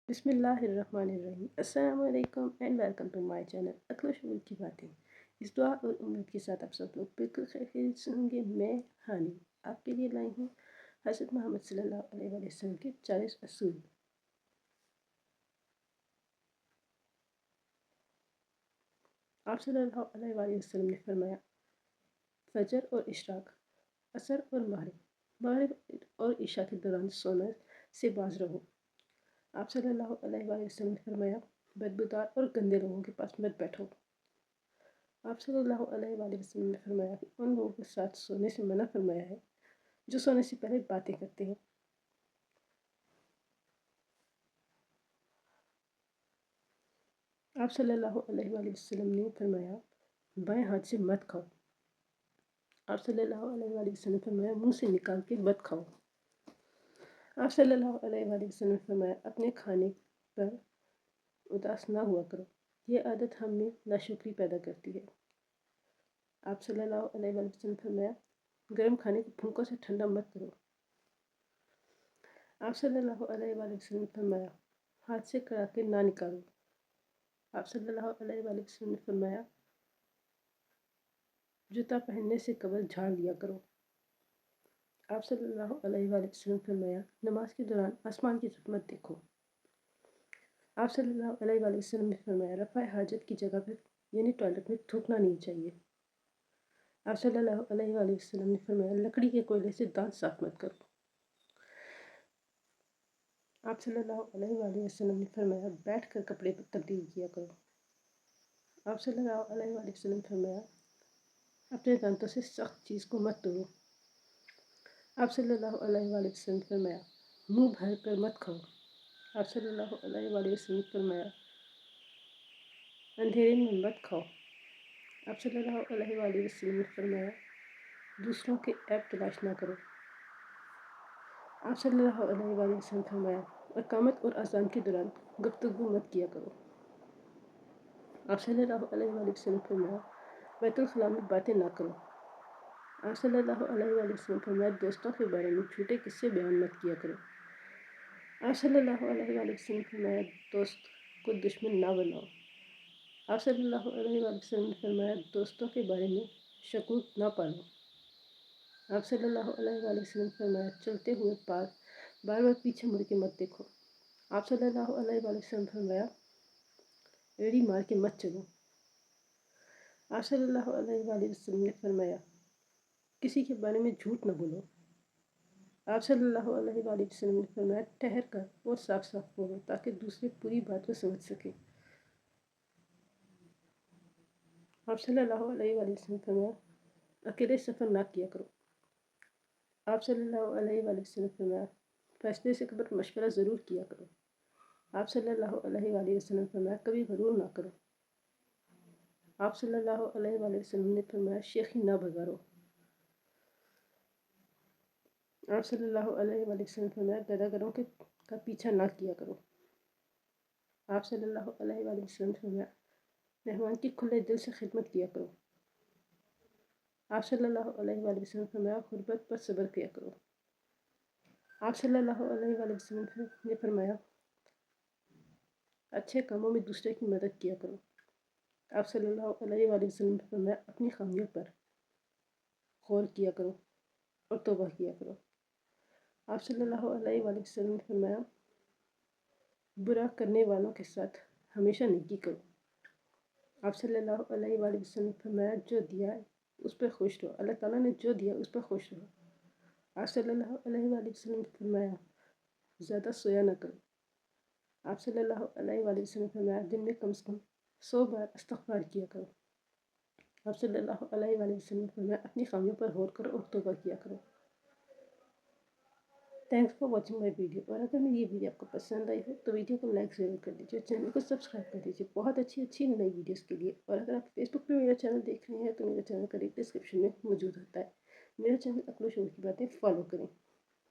बिस्मिल्लाहिर्रहमानिर्रहीम। अस्सलाम वालेकुम and welcome to my channel अक्ल शऊर की बातें। इस दुआ और उम्मीद के साथ आप सब लोग बिल्कुल खैरियत से होंगे। मैं हानी आपके लिए लाई हूँ हज़रत मोहम्मद सल्लल्लाहु अलैहि वसल्लम के 40 असूल। आप सल्लल्लाहु अलैहि वसल्लम ने फरमाया, फजर और इशराक, असर और मगरिब और इशा के दौरान सोने से बाज रहो। आप सल्लल्लाहु अलैहि वसल्लम ने फरमाया, बदबूदार और गंदे लोगों के पास मत बैठो। आप सल्लल्लाहु अलैहि वसल्लम ने फरमाया कि उन लोगों के साथ सोने से मना फरमाया है जो सोने से पहले बातें करते हैं। आप सल्लल्लाहु अलैहि वसल्लम ने फरमाया, बाएं हाथ से मत खाओ। आप सल्लल्लाहु अलैहि वसल्लम ने फरमाया, मुंह से निकाल के मत खाओ। आप सल्लल्लाहु अलैहि वसल्लम ने फरमाया, अपने खाने पर उदास ना हुआ करो, ये आदत हम में नाशुक्री पैदा करती है। आप सल्लल्लाहु अलैहि वसल्लम ने फरमाया, गर्म खाने को फूंकों से ठंडा मत करो। आप सल्लल्लाहु अलैहि वसल्लम ने फरमाया, हाथ से कराके ना निकालो। आप सल्लल्लाहु अलैहि वसल्लम ने फरमाया, जूता पहनने से कबल झाड़ लिया करो। आप सल्लल्लाहु अलैहि वसल्लम ने फरमाया, नमाज के दौरान आसमान की तरफ मत देखो। आप सल्लल्लाहु अलैहि वसल्लम ने फरमाया, रफ़ा हाजत की जगह पर यानी टॉयलेट में थूकना नहीं चाहिए। आप सल्लल्लाहु अलैहि वसल्लम ने फरमाया, लकड़ी के कोयले से दांत साफ मत करो। आप सल्लल्लाहु अलैहि वसल्लम ने फरमाया, बैठ कर कपड़े तब्दील किया करो। आप सल्लल्लाहु अलैहि वसल्लम ने फरमाया, अपने दांतों से सख्त चीज़ को मत तोड़ो। आप सल्लल्लाहु अलैहि वसल्लम ने फरमाया, मुंह भर कर मत खाओ। आप सल्लल्लाहु अलैहि वसल्लम ने फरमाया, अंधेरे में मत खाओ। आप सल्लल्लाहु अलैहि वसल्लम ने फरमाया, दूसरों के ऐब तलाश ना करो। आप सल्लल्लाहु अलैहि वसल्लम ने फरमाया, इकामत और अज़ान के दौरान गुफ्तगू मत किया करो। आप सल्लल्लाहु अलैहि वसल्लम ने फरमाया, बैतुल खला में बातें ना करो। आप सल्लल्लाहु अलैहि वसल्लम ने फरमाया, दोस्तों के बारे में झूठे किस्से बयान मत किया करो। आप सल्लल्लाहु अलैहि वसल्लम ने फरमाया, दोस्त को दुश्मन ना बनाओ। आप सल्लल्लाहु अलैहि वसल्लम ने फरमाया, दोस्तों के बारे में शकूक ना पालो। आप सल्लल्लाहु अलैहि वसल्लम ने फरमाया, चलते हुए बार बार पीछे मुड़ के मत देखो। आप सल्लल्लाहु अलैहि वसल्लम ने फरमाया, एड़ी मार के मत चलो। आप सल्लल्लाहु अलैहि वसल्लम ने फरमाया, किसी के बारे में झूठ न बोलो। आप सल्लल्लाहु अलैहि वसल्लम ने फरमाया, ठहर कर और साफ साफ बोलो ताकि दूसरे पूरी बात को समझ सके। आप सल्लल्लाहु अलैहि वसल्लम ने फरमाया, अकेले सफ़र ना किया करो। आप सल्लल्लाहु अलैहि वसल्लम ने फरमाया, फैसले से कबल मशवरा ज़रूर किया करो। आप सल्लल्लाहु अलैहि वसल्लम ने फरमाया, कभी गरूर ना करो। आप सल्लल्लाहु अलैहि वसल्लम ने फरमाया, शेखी ना बगारो। आप सल्लल्लाहु अलैहि वसल्लम ने फरमाया, गदागरों का पीछा ना किया करो। आप सल्लल्लाहु अलैहि वसल्लम ने फरमाया, मेहमान की खुले दिल से खिदमत किया करो। आप सल्लल्लाहु अलैहि वसल्लम ने फरमाया, गुर्बत पर सब्र किया करो। आप सल्लल्लाहु अलैहि वसल्लम ने फरमाया, अच्छे कामों में दूसरे की मदद किया करो। आप सल्लल्लाहु अलैहि वसल्लम ने फरमाया, अपनी खामियों पर गौर किया करो और तौबा किया करो। आप सल्लल्लाहु अलैहि वसल्लम ने फरमाया, बुरा करने वालों के साथ हमेशा नेकी करो। आप सल्लल्लाहु अलैहि वसल्लम ने फरमाया, जो दिया है उस पर खुश रहो, अल्लाह ताला ने जो दिया उस पर खुश रहो। आप सल्लल्लाहु अलैहि वसल्लम ने फरमाया, ज़्यादा सोया न करो। आप सल्लल्लाहु अलैहि वसल्लम ने फरमाया, दिन में कम से कम 100 बार इस्तिग़फ़ार किया करो। आप सल्लल्लाहु अलैहि वसल्लम ने फरमाया, अपनी खामियों पर गौर करो और तौबा किया करो। Thanks for watching my video. और अगर मेरी ये वीडियो आपको पसंद आई हो तो वीडियो को लाइक ज़रूर कर दीजिए, चैनल को सब्सक्राइब कर दीजिए बहुत अच्छी अच्छी नई वीडियोस के लिए। और अगर आप फेसबुक पे मेरा चैनल देख रहे हैं तो मेरा चैनल का लिंक डिस्क्रिप्शन में मौजूद होता है। मेरा चैनल अक्ल शऊर की बातें फॉलो करें।